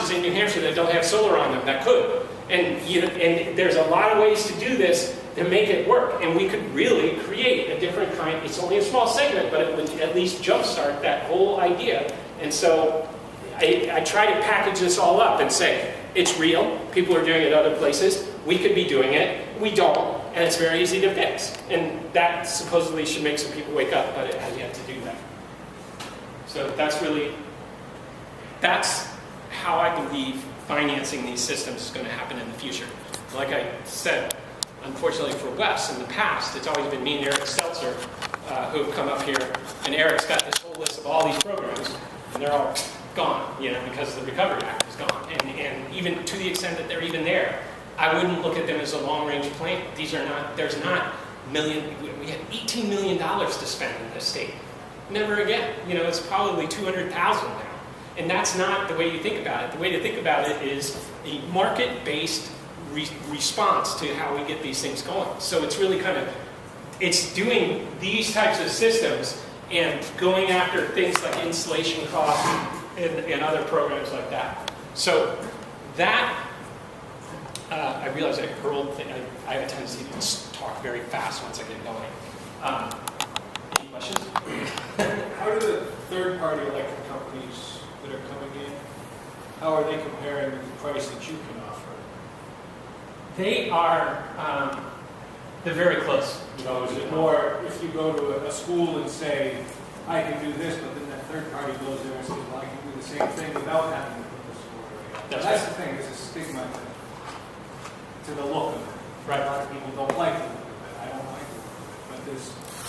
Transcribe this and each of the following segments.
houses in New Hampshire that don't have solar on them that could. And, and there's a lot of ways to do this to make it work. And we could really create a different kind. It's only a small segment, but it would at least jumpstart that whole idea. And so I try to package this all up and say, it's real. People are doing it other places. We could be doing it. We don't. And it's very easy to fix. And that supposedly should make some people wake up, but it has yet to do that. So that's how I believe financing these systems is going to happen in the future. Like I said, unfortunately for Wes, in the past, it's always been me and Eric Stelzer who have come up here, and Eric's got this whole list of all these programs, and they're all gone, because the Recovery Act is gone. And even to the extent that they're even there, I wouldn't look at them as a long-range plan. There's not million, we had $18 million to spend in this state. Never again. It's probably 200,000 now. And that's not the way you think about it. The way to think about it is a market-based response to how we get these things going. So it's really it's doing these types of systems and going after things like installation costs and other programs like that. So that, I realize I hurled things. I have a tendency to talk very fast once I get going. Any questions? How do the third-party electric companies that are coming in, how are they comparing with the price that you can offer? They are, they're very close. Is it more, if you go to a school and say, I can do this, but then that third party goes there and says, well, I can do the same thing without having to put the solar array. That's the thing, there's a stigma to the look of it. Right. A lot of people don't like the look of it. I don't like the look of it. But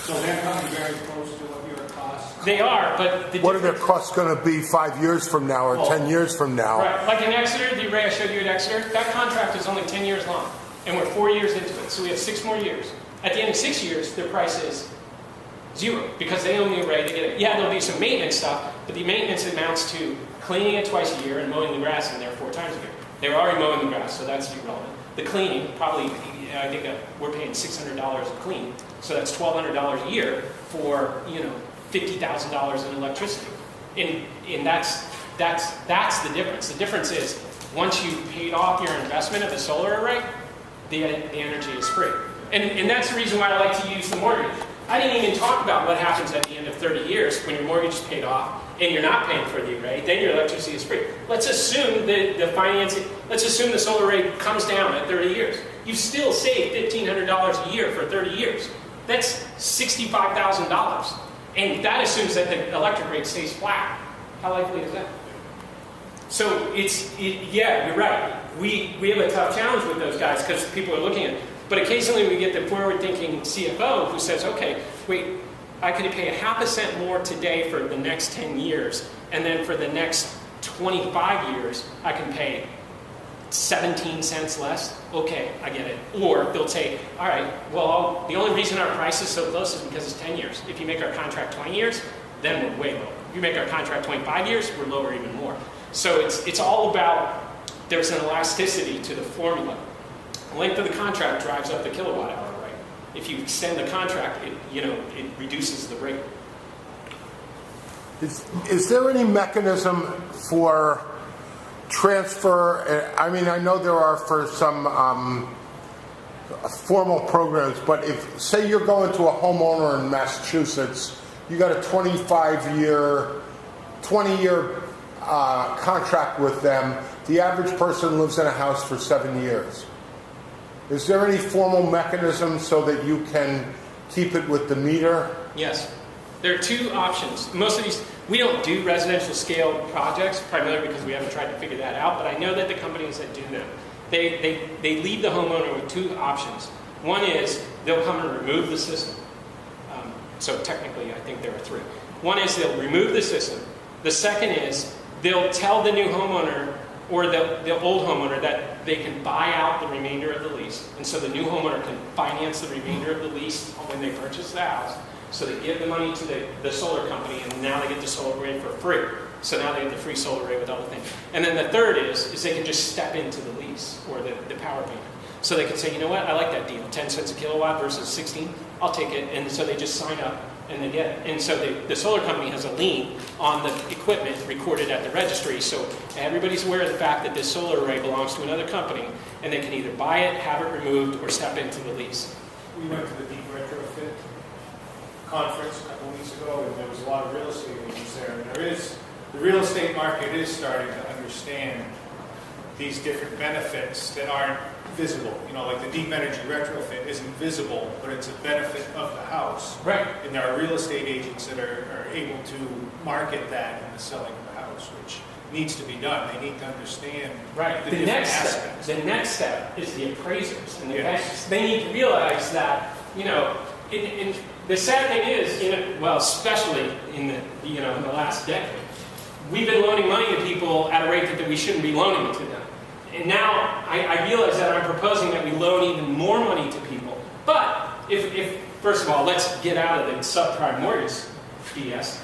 so they're coming very close to what your costs. They are, but what are their costs going to be 5 years from now or 10 years from now? Right, like in Exeter, the array I showed you at Exeter, that contract is only 10 years long, and we're 4 years into it, so we have 6 more years. At the end of 6 years, their price is 0 because they own the array. They get it. Yeah, there'll be some maintenance stuff, but the maintenance amounts to cleaning it twice a year and mowing the grass in there 4 times a year. They were already mowing the grass, so that's irrelevant. The cleaning, probably, I think we're paying $600 to clean, so that's $1,200 a year for $50,000 in electricity, and that's the difference. The difference is once you've paid off your investment of the solar array, the energy is free, and that's the reason why I like to use the mortgage. I didn't even talk about what happens at the end of 30 years when your mortgage is paid off and you're not paying for the array. Then your electricity is free. Let's assume that the financing. Let's assume the solar array comes down at 30 years. You still save $1,500 a year for 30 years. That's $65,000. And that assumes that the electric rate stays flat. How likely is that? So yeah, you're right. We have a tough challenge with those guys because people are looking at it. But occasionally we get the forward-thinking CFO who says, okay, wait, I could pay 0.5 cent more today for the next 10 years, and then for the next 25 years, I can pay 17 cents less. Okay, I get it. Or they'll say, all right, well, the only reason our price is so close is because it's 10 years. If you make our contract 20 years, then we're way lower. If you make our contract 25 years, we're lower even more. So it's all about, there's an elasticity to the formula. The length of the contract drives up the kilowatt hour rate. If you extend the contract, it reduces the rate. Is there any mechanism for transfer? I mean, I know there are for some formal programs, but if, say you're going to a homeowner in Massachusetts, you got a 20-year contract with them. The average person lives in a house for 7 years. Is there any formal mechanism so that you can keep it with the meter? Yes. There are 2 options. Most of these, we don't do residential scale projects, primarily because we haven't tried to figure that out, but I know that the companies that do them, they leave the homeowner with 2 options. One is they'll come and remove the system. So technically, I think there are 3. One is they'll remove the system. The second is they'll tell the new homeowner or the old homeowner that they can buy out the remainder of the lease. And so the new homeowner can finance the remainder of the lease when they purchase the house. So they give the money to the solar company, and now they get the solar array for free. So now they get the free solar array with all the things. And then the third is they can just step into the lease or the power payment. So they can say, you know what, I like that deal. 10 cents a kilowatt versus 16. I'll take it. And so they just sign up and they get it. And so the solar company has a lien on the equipment recorded at the registry, so everybody's aware of the fact that this solar array belongs to another company, and they can either buy it, have it removed, or step into the lease. We went to the Deep Retrofit conference a couple weeks ago, and there was a lot of real estate agents there, and the real estate market is starting to understand these different benefits that aren't visible. You know, like the deep energy retrofit isn't visible, but it's a benefit of the house. Right. And there are real estate agents that are able to market that in the selling of the house, which needs to be done. They need to understand Right. the The different next aspects. step. The next step is the appraisers and the Yes. banks. They need to realize that, you know, in the sad thing is, you know, well, especially in the, you know, in the last decade, we've been loaning money to people at a rate that we shouldn't be loaning it to them. And now I realize that I'm proposing that we loan even more money to people. But if first of all, let's get out of the subprime mortgage BS.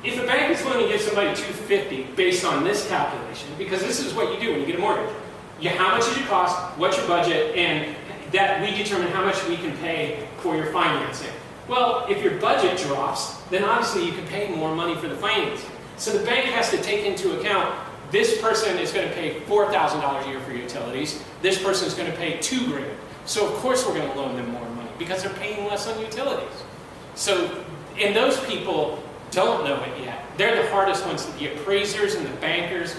If a bank is willing to give somebody $250 based on this calculation, because this is what you do when you get a mortgage, how much does it cost, what's your budget, and that we determine how much we can pay for your financing. Well, if your budget drops, then obviously you can pay more money for the financing. So the bank has to take into account this person is going to pay $4,000 a year for utilities. This person is going to pay $2,000. So of course we're going to loan them more money because they're paying less on utilities. So, and those people don't know it yet. They're the hardest ones. The appraisers and the bankers,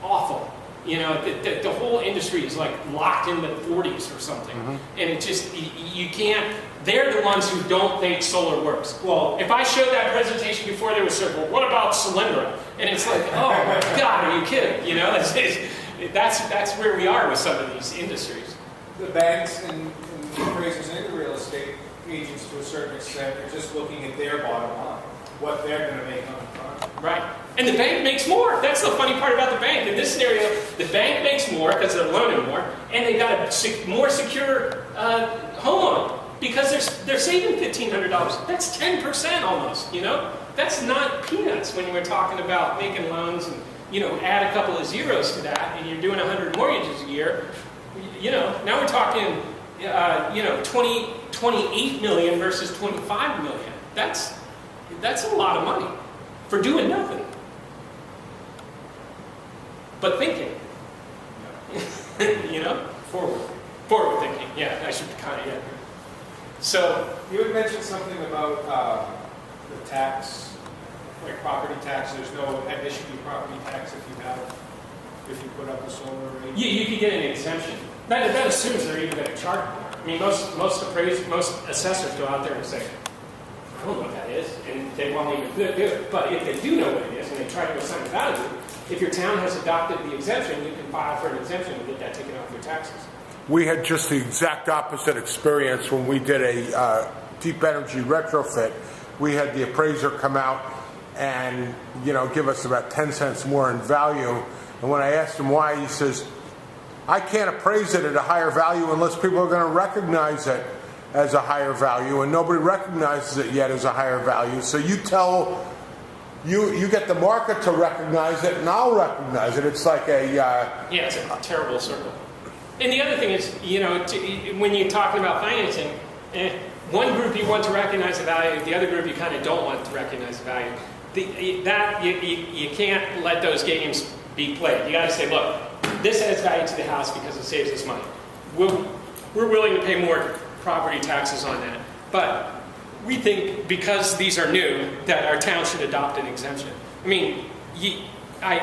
awful. You know, the whole industry is like locked in the 40s or something. And it just, you can't, they're the ones who don't think solar works. Well, if I showed that presentation before they were said, well, what about Solyndra? And it's like, oh my God, are you kidding? You know, that's where we are with some of these industries. The banks and the appraisers and the real estate agents, to a certain extent, are just looking at their bottom line, what they're going to make on the front. Right. And the bank makes more. That's the funny part about the bank. In this scenario, the bank makes more because they're loaning more, and they've got a more secure home loan because they're saving $1,500. That's 10% almost, you know? That's not peanuts when we're talking about making loans and, you know, add a couple of zeros to that, and you're doing 100 mortgages a year. You know, now we're talking, you know, 28 million versus 25 million. That's a lot of money for doing nothing. But thinking. You know? Forward thinking. Yeah, I should kind of, yeah. So, you had mentioned something about the tax, like property tax. There's no additional property tax if you put up a solar array. you could get an exemption. That assumes they're even going to charge more. I mean, most assessors go out there and say, I don't know what that is, and they won't even do it. But if they do know what it is, and they try to assign value, if your town has adopted the exemption, you can file for an exemption and get that taken off your taxes. We had just the exact opposite experience when we did a deep energy retrofit. We had the appraiser come out and, you know, give us about 10 cents more in value. And when I asked him why, he says, I can't appraise it at a higher value unless people are going to recognize it as a higher value, and nobody recognizes it yet as a higher value. So you get the market to recognize it, and I'll recognize it. It's like a yeah, it's a terrible circle. And the other thing is, you know, when you're talking about financing, one group you want to recognize the value, the other group you kind of don't want to recognize the value. You can't let those games be played. You got to say, look, this adds value to the house because it saves us money. We're willing to pay more property taxes on that. But we think because these are new, that our town should adopt an exemption. I mean, I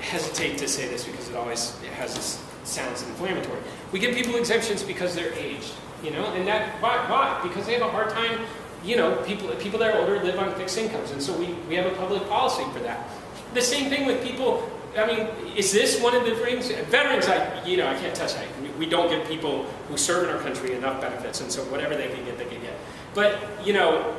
hesitate to say this because it sounds inflammatory. We give people exemptions because they're aged, you know, and why? Because they have a hard time, you know, people that are older live on fixed incomes, and so we have a public policy for that. The same thing with people. I mean, is this one of the things? Veterans, I can't touch that. We don't give people who serve in our country enough benefits, and so whatever they can get, they can get. But, you know,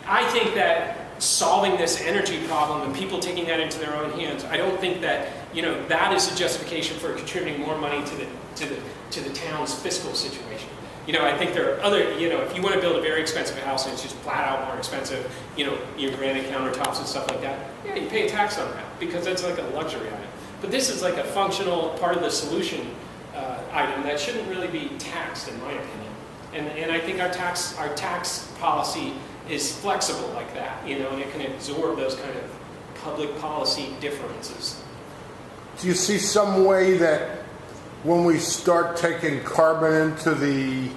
I think that solving this energy problem and people taking that into their own hands, I don't think that, you know, that is a justification for contributing more money to the town's fiscal situation. You know, I think there are other, you know, if you want to build a very expensive house and it's just flat out more expensive, you know, your granite countertops and stuff like that, yeah, you pay a tax on that because that's like a luxury item. But this is like a functional part of the solution item that shouldn't really be taxed, in my opinion. And I think our tax policy is flexible like that, and it can absorb those kind of public policy differences. Do you see some way that when we start taking carbon into the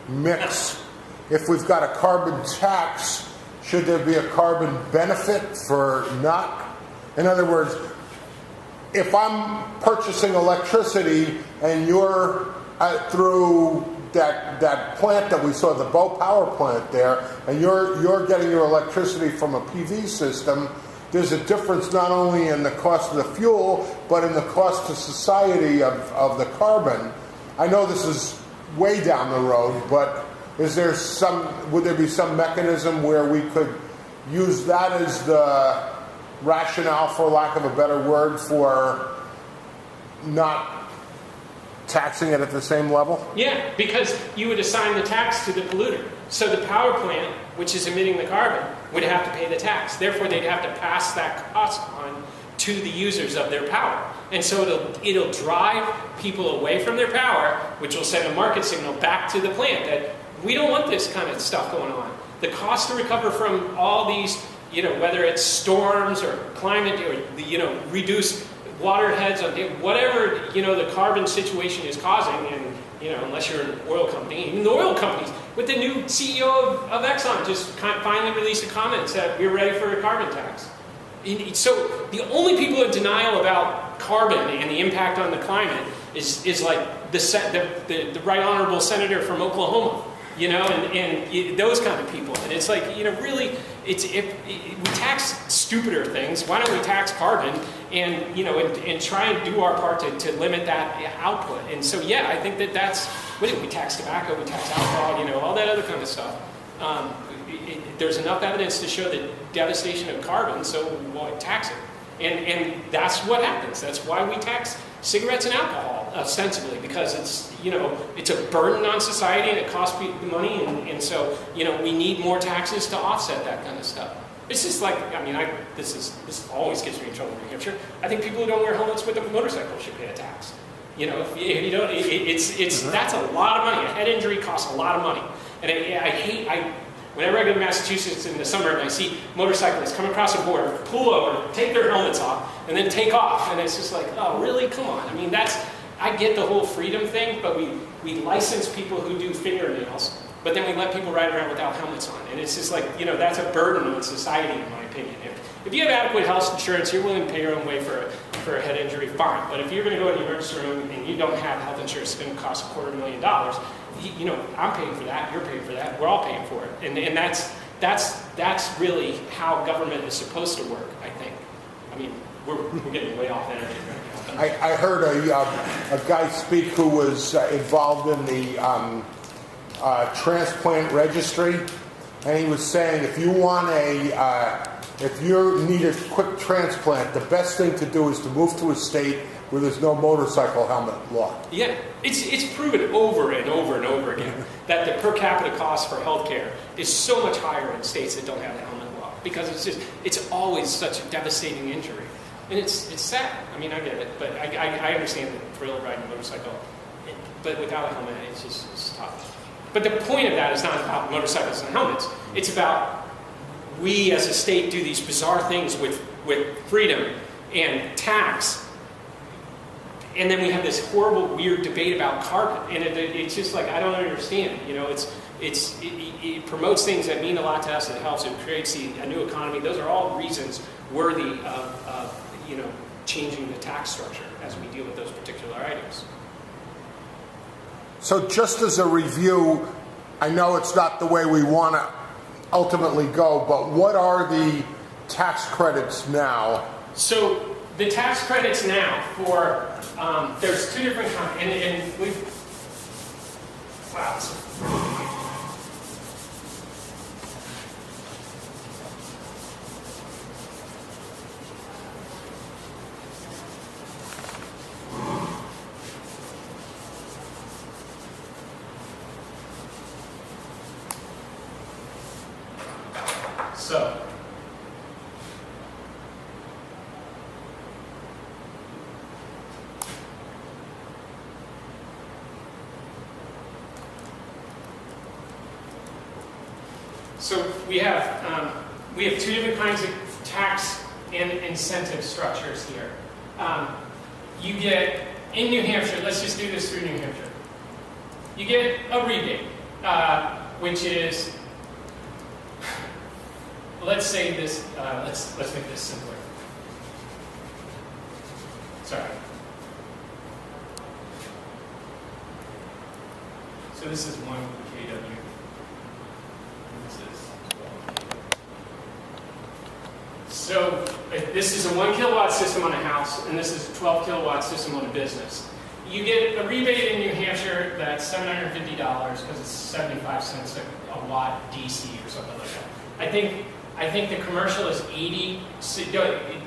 mix, if we've got a carbon tax, should there be a carbon benefit for not? In other words, if I'm purchasing electricity and you're through that plant that we saw, the Bow Power plant there, and you're getting your electricity from a PV system, there's a difference not only in the cost of the fuel, but in the cost to society of the carbon. I know this is way down the road, but would there be some mechanism where we could use that as the rationale, for lack of a better word, for not taxing it at the same level? Yeah, because you would assign the tax to the polluter. So the power plant, which is emitting the carbon, would have to pay the tax. Therefore, they'd have to pass that cost on to the users of their power. And so it'll drive people away from their power, which will send a market signal back to the plant that we don't want this kind of stuff going on. The cost to recover from all these, whether it's storms or climate or, reduce water heads on whatever, the carbon situation is causing, and, unless you're an oil company, even the oil companies, with the new CEO of Exxon just finally released a comment that we're ready for a carbon tax. So the only people in denial about carbon and the impact on the climate is like the right honorable senator from Oklahoma, and those kind of people. And it's like, really, if we tax stupider things, why don't we tax carbon and try and do our part to limit that output? And so, yeah, I think that's what we tax tobacco, we tax alcohol, all that other kind of stuff. There's enough evidence to show the devastation of carbon, so why tax it? And that's what happens. That's why we tax cigarettes and alcohol ostensibly, because it's a burden on society and it costs people money, and so we need more taxes to offset that kind of stuff. It's just like, this always gets me in trouble in New Hampshire. I think people who don't wear helmets with a motorcycle should pay a tax. If you don't, that's a lot of money. A head injury costs a lot of money, and whenever I go to Massachusetts in the summer and I see motorcyclists come across the border, pull over, take their helmets off, and then take off, and it's just like, oh, really? Come on. I get the whole freedom thing, but we license people who do fingernails, but then we let people ride around without helmets on, and it's just like, that's a burden on society, in my opinion. If you have adequate health insurance, you're willing to pay your own way for a head injury, fine. But if you're going to go in the emergency room and you don't have health insurance, it's going to cost $250,000. I'm paying for that, you're paying for that, we're all paying for it. And that's really how government is supposed to work, I think. We're getting way off energy right now. I heard a guy speak who was involved in the transplant registry, and he was saying if you need a quick transplant, the best thing to do is to move to a state where there's no motorcycle helmet law. Yeah, it's proven over and over and over again that the per capita cost for healthcare is so much higher in states that don't have the helmet law, because it's always such a devastating injury, and it's sad. I get it, but I understand the thrill of riding a motorcycle, but without a helmet, it's tough. But the point of that is not about motorcycles and helmets. It's about we as a state do these bizarre things with freedom and tax. And then we have this horrible, weird debate about carbon, and it's just like, I don't understand. It promotes things that mean a lot to us. It helps. It creates a new economy. Those are all reasons worthy of changing the tax structure as we deal with those particular items. So, just as a review, I know it's not the way we want to ultimately go, but what are the tax credits now? So, the tax credits now for there's two different kinds, and we've So we have two different kinds of tax and incentive structures here. You get, in New Hampshire, let's just do this through New Hampshire. You get a rebate, which is, let's say this, let's make this simpler. Sorry. So this is 1 kW. This is 12 kW. So this is a 1 kilowatt system on a house, and this is a 12 kilowatt system on a business. You get a rebate in New Hampshire that's $750 because it's 75 cents a watt DC or something like that. I think the commercial is 80. So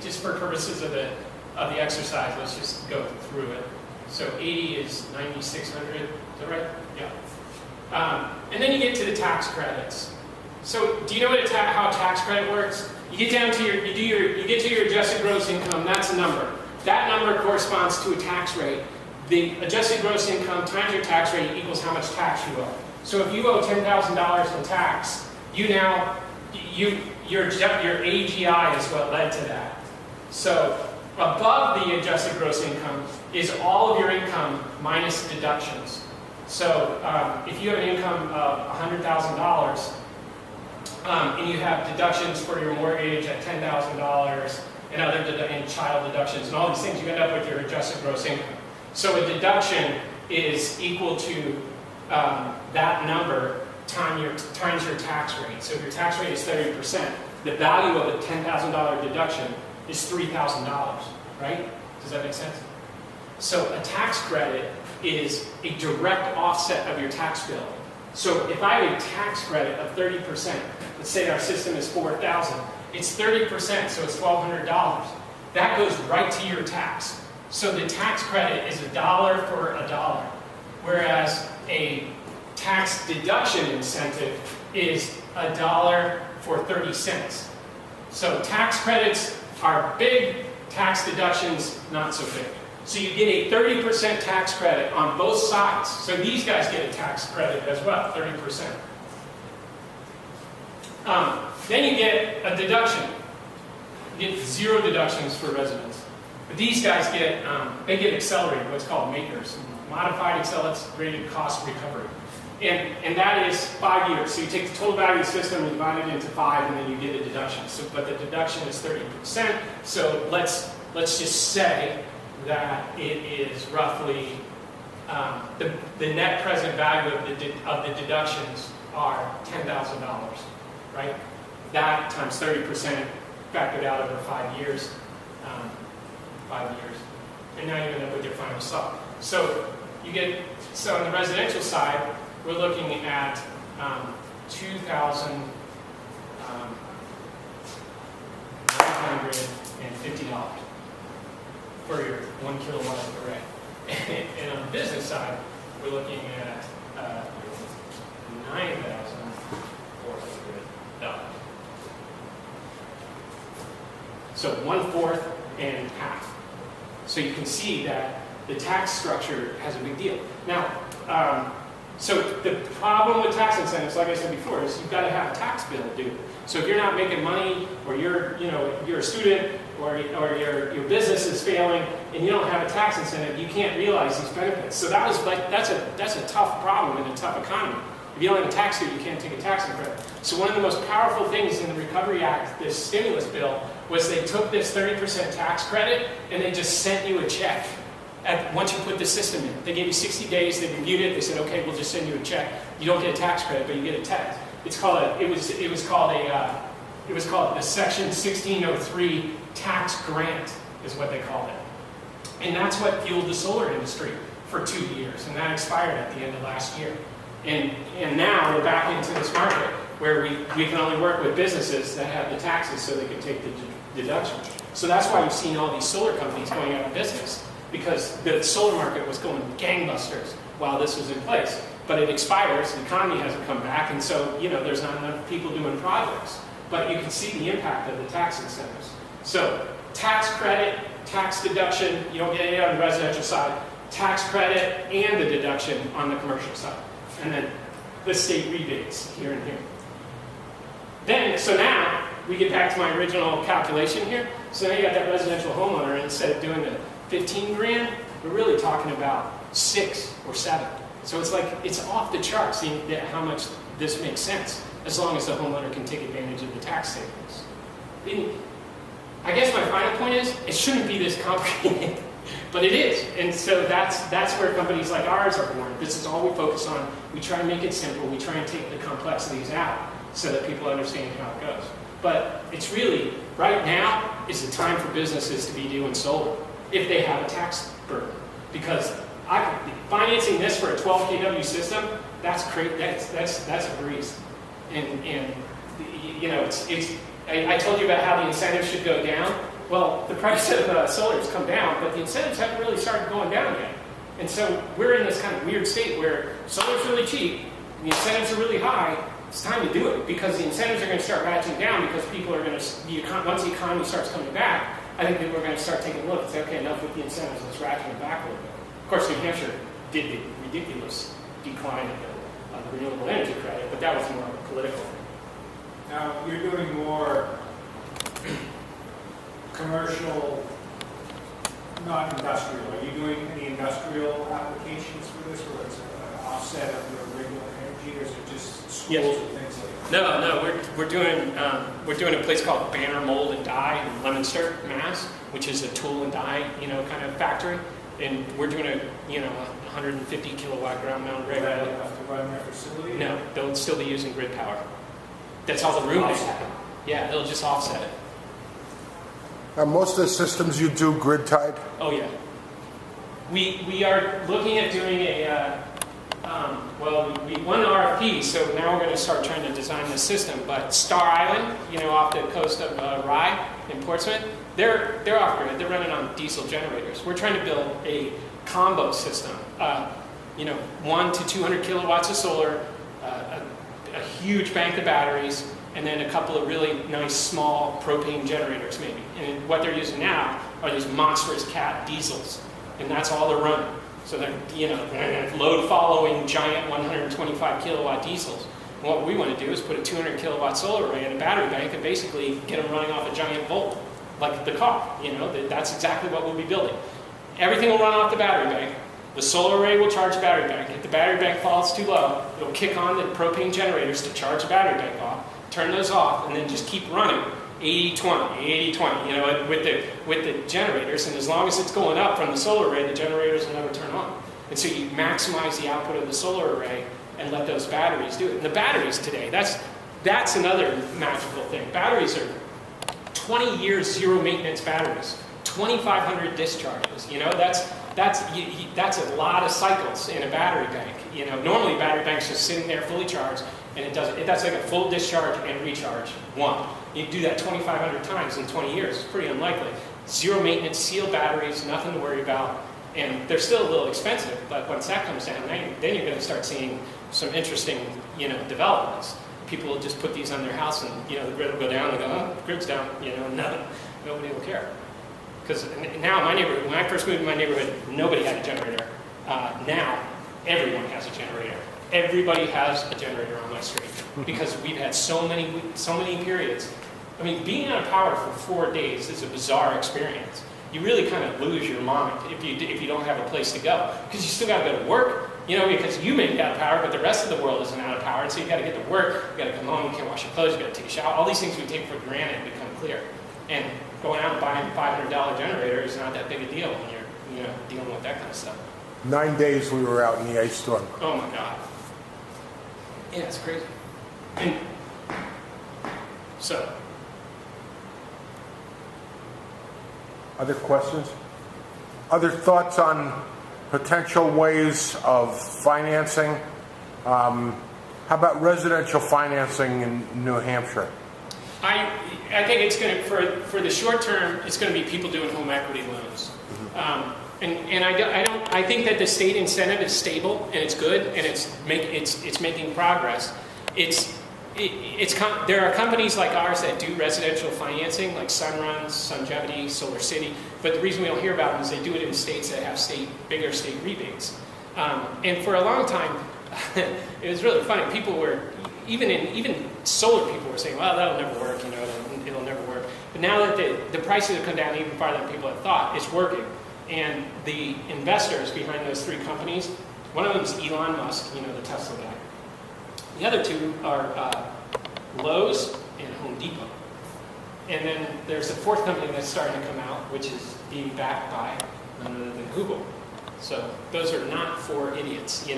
just for purposes of the exercise, let's just go through it. So 80 is 9,600. Is that right? Yeah. And then you get to the tax credits. So do you know how tax credit works? You get down to you get to your adjusted gross income. That's a number. That number corresponds to a tax rate. The adjusted gross income times your tax rate equals how much tax you owe. So if you owe $10,000 in tax, your AGI is what led to that. So above the adjusted gross income is all of your income minus deductions. So if you have an income of $100,000 and you have deductions for your mortgage at $10,000 and and child deductions and all these things, you end up with your adjusted gross income. So a deduction is equal to that number times your tax rate. So if your tax rate is 30%, the value of a $10,000 deduction is $3,000, right? Does that make sense? So a tax credit is a direct offset of your tax bill. So if I have a tax credit of 30%, let's say our system is $4,000, it's 30%, so it's $1,200. That goes right to your tax. So the tax credit is $1 for $1, whereas a tax deduction incentive is $1 for 30 cents. So tax credits are big, tax deductions not so big. So you get a 30% tax credit on both sides. So these guys get a tax credit as well, 30%. Then you get a deduction. You get 0 deductions for residents. But these guys get accelerated, what's called MACRS, modified accelerated cost recovery. And that is 5 years. So you take the total value of the system and divide it into 5, and then you get a deduction. So, but the deduction is 30%. So let's just say that it is roughly the net present value of the deductions are $10,000, right? That times 30% factored out over 5 years. 5 years, and now you end up with your final sum. So so on the residential side, we're looking at $2,950 for your 1 kilowatt array. And on the business side, we're looking at $9,400. So 1/4 and half. So you can see that the tax structure has a big deal. Now, so the problem with tax incentives, like I said before, is you've got to have a tax bill due. So if you're not making money, or you're a student, or your business is failing, and you don't have a tax incentive, you can't realize these benefits. So that's a tough problem in a tough economy. If you don't have a tax due, you can't take a tax credit. So one of the most powerful things in the Recovery Act, this stimulus bill, was they took this 30% tax credit and they just sent you a check once you put the system in. They gave you 60 days, they reviewed it, they said, okay, we'll just send you a check. You don't get a tax credit, but you get a tax. It was called the Section 1603 tax grant, is what they called it. And that's what fueled the solar industry for 2 years, and that expired at the end of last year. And now we're back into this market where we can only work with businesses that have the taxes so they can take the deduction. So that's why you've seen all these solar companies going out of business, because the solar market was going gangbusters while this was in place. But it expires, the economy hasn't come back, and so there's not enough people doing projects. But you can see the impact of the tax incentives. So tax credit, tax deduction, you don't get it on the residential side, tax credit and the deduction on the commercial side. And then the state rebates here and here. So now we get back to my original calculation here. So now you got that residential homeowner, and instead of doing the 15 grand, we're really talking about 6 or 7. So it's like, it's off the charts how much this makes sense, as long as the homeowner can take advantage of the tax savings. I guess my final point is, it shouldn't be this complicated, but it is. And so that's where companies like ours are born. This is all we focus on. We try and make it simple. We try and take the complexities out so that people understand how it goes. But it's really, right now is the time for businesses to be doing solar, if they have a tax burden. Because financing this for a 12 kW system, that's great. That's a breeze. And you know, I told you about how the incentives should go down. Well, the price of solar has come down, but the incentives haven't really started going down yet. And so we're in this kind of weird state where solar's really cheap, the incentives are really high. It's time to do it, because the incentives are going to start ratcheting down, because people are going to, once the economy starts coming back, I think people are going to start taking a look and say, okay, enough with the incentives, let's ratchet it back a little bit. Of course, New Hampshire did the ridiculous decline of the renewable energy credit, but that was more political. Now, you're doing more commercial, not industrial. Are you doing any industrial applications for this, where it's an offset of your regular energy, or is it just schools Yes. and things like that? No, we're doing a place called Banner Mold and Die in Leominster, Mass, which is a tool and die, kind of factory, and we're doing a 150 kilowatt ground mount array. Do they have to run their facility? No, they'll still be using grid power. That's all the room they have. Yeah, they'll just offset it. Most of the systems you do grid tied? Oh yeah. We are looking at doing we won an RFP, so now we're going to start trying to design the system. But Star Island, off the coast of Rye in Portsmouth, they're off grid. They're running on diesel generators. We're trying to build a combo system. 1 to 200 kilowatts of solar, a huge bank of batteries, and then a couple of really nice small propane generators maybe. And what they're using now are these monstrous Cat diesels, and that's all they're running. So they're load following giant 125 kilowatt diesels. And what we want to do is put a 200 kilowatt solar array in a battery bank and basically get them running off a giant volt, like the car. That's exactly what we'll be building. Everything will run off the battery bank. The solar array will charge the battery bank. If the battery bank falls too low, it'll kick on the propane generators to charge the battery bank off, turn those off, and then just keep running 80-20, 80-20, with the generators. And as long as it's going up from the solar array, the generators will never turn on. And so you maximize the output of the solar array and let those batteries do it. And the batteries today, that's another magical thing. Batteries are 20 years zero maintenance batteries, 2,500 discharges. That's a lot of cycles in a battery bank. Normally a battery bank's just sitting there fully charged, and that's like a full discharge and recharge one. You do that 2,500 times in 20 years. It's pretty unlikely. Zero maintenance, sealed batteries, nothing to worry about, and they're still a little expensive. But once that comes down, then you're going to start seeing some interesting, developments. People will just put these on their house, and the grid will go down, and go, oh, the grid's down. Nobody will care. Because now my neighborhood, when I first moved to my neighborhood, nobody had a generator. Now everyone has a generator. Everybody has a generator on my street because we've had so many periods. I mean, being out of power for 4 days is a bizarre experience. You really kind of lose your mind if you don't have a place to go, because you still got to go to work. Because you may be out of power, but the rest of the world isn't out of power, and so you got to get to work. You got to come home. You can't wash your clothes. You got to take a shower. All these things we take for granted become clear. And going out and buying a $500 generator is not that big a deal when you're dealing with that kind of stuff. 9 days we were out in the ice storm. Oh my God. Yeah, it's crazy. And so. Other questions? Other thoughts on potential ways of financing? How about residential financing in New Hampshire? I think it's going to, for the short term, it's going to be people doing home equity loans. I think that the state incentive is stable and it's good and it's making progress. There are companies like ours that do residential financing, like Sunrun, Sungevity, Solar City. But the reason we don't hear about them is they do it in states that have bigger state rebates. And for a long time, it was really funny. People were, even solar people were saying, well, that'll never work, it'll never work. But now that the prices have come down even farther than people had thought, it's working. And the investors behind those three companies, one of them is Elon Musk, the Tesla guy. The other two are Lowe's and Home Depot. And then there's a fourth company that's starting to come out, which is being backed by none other than Google. So those are not for idiots.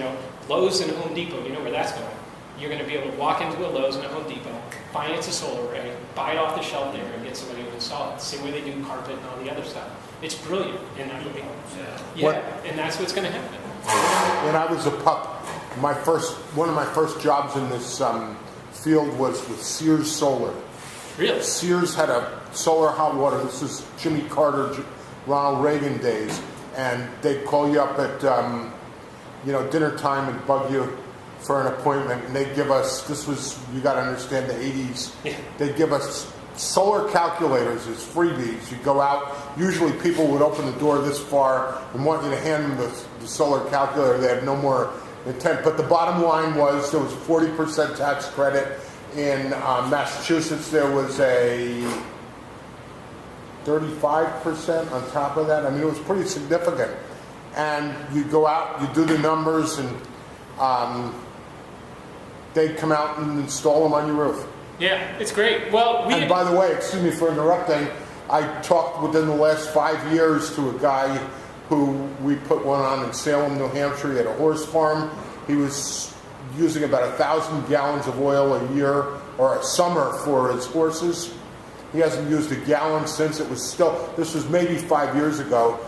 Lowe's and Home Depot, you know where that's going. You're going to be able to walk into a Lowe's and a Home Depot, finance a solar array, buy it off the shelf there, and get somebody to install it. Same way they do carpet and all the other stuff. It's brilliant. And and that's what's going to happen. When I was a pup, one of my first jobs in this field was with Sears Solar. Really? Sears had a solar hot water. This is Jimmy Carter, Ronald Reagan days, and they'd call you up at dinner time and bug you for an appointment, and they'd give us, you got to understand the 80s, they'd give us solar calculators as freebies. You'd go out, usually people would open the door this far and want you to hand them the solar calculator. They had no more intent, but the bottom line was there was a 40% tax credit. In Massachusetts, there was a 35% on top of that. I mean, it was pretty significant. And you go out, you do the numbers, and they'd come out and install them on your roof. Yeah, it's great. Well, and by the way, excuse me for interrupting, I talked within the last 5 years to a guy who we put one on in Salem, New Hampshire. He had a horse farm. He was using about 1,000 gallons of oil a year or a summer for his horses. He hasn't used a gallon since. This was maybe 5 years ago.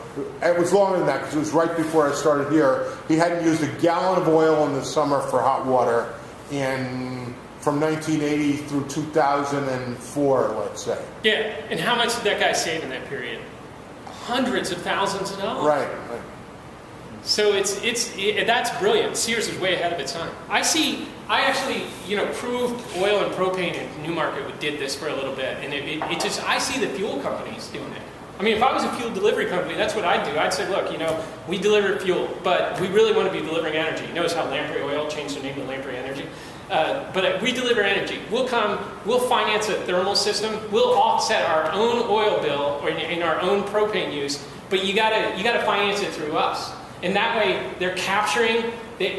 It was longer than that because it was right before I started here. He hadn't used a gallon of oil in the summer for hot water from 1980 through 2004, let's say. Yeah, and how much did that guy save in that period? Hundreds of thousands of dollars. Right. So that's brilliant. Sears is way ahead of its time. I actually, proved oil and propane in Newmarket did this for a little bit, and I see the fuel companies doing it. I mean, if I was a fuel delivery company, that's what I'd do. I'd say, look, we deliver fuel, but we really want to be delivering energy. Notice how Lamprey Oil changed their name to Lamprey Energy. But we deliver energy. We'll finance a thermal system. We'll offset our own oil bill in our own propane use, but you gotta finance it through us. And that way, they're capturing,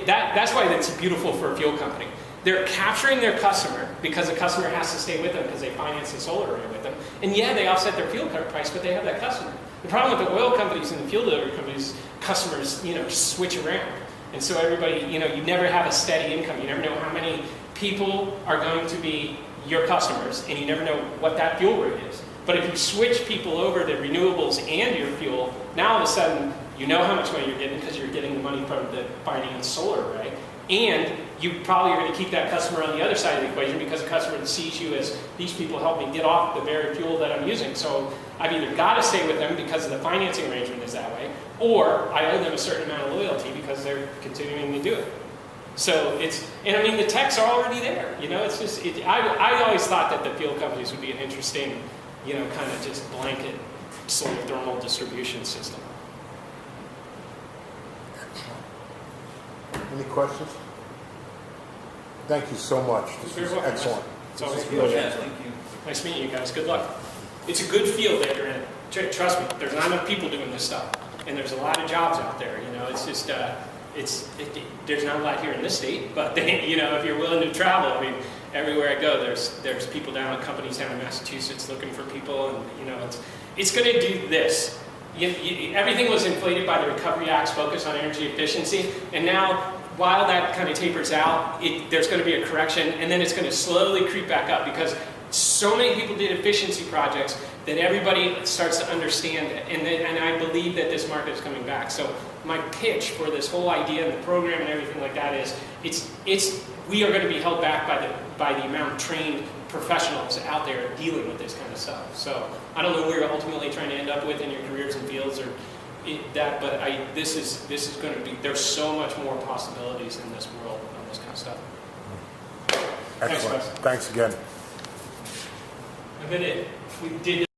that's why it's beautiful for a fuel company. They're capturing their customer because the customer has to stay with them because they finance the solar array with them. And yeah, they offset their fuel price, but they have that customer. The problem with the oil companies and the fuel delivery companies, customers, switch around. And so everybody, you never have a steady income. You never know how many people are going to be your customers, and you never know what that fuel rate is. But if you switch people over to renewables and your fuel, now all of a sudden, you know how much money you're getting because you're getting the money from the buying the solar array. And you probably are going to keep that customer on the other side of the equation because the customer sees you as, these people help me get off the very fuel that I'm using. So I've either got to stay with them because of the financing arrangement is that way, or I owe them a certain amount of loyalty because they're continuing to do it. So the techs are already there. I always thought that the fuel companies would be an interesting, kind of just blanket solar thermal distribution system. Any questions? Thank you so much. This was excellent. It's always a pleasure. Thank you. Nice meeting you guys. Good luck. It's a good field that you're in. Trust me, there's not enough people doing this stuff. And there's a lot of jobs out there. It's just, there's not a lot here in this state, but if you're willing to travel, everywhere I go, there's people companies down in Massachusetts looking for people, and it's going to do this. Everything was inflated by the Recovery Act's focus on energy efficiency, and now, while that kind of tapers out, there's going to be a correction, and then it's going to slowly creep back up because so many people did efficiency projects that everybody starts to understand it, and I believe that this market is coming back. So my pitch for this whole idea and the program and everything like that is, we are going to be held back by the amount of trained professionals out there dealing with this kind of stuff. So I don't know where you're ultimately trying to end up with in your careers and fields but this is going to be, there's so much more possibilities in this world on this kind of stuff. Excellent. Thanks again. We did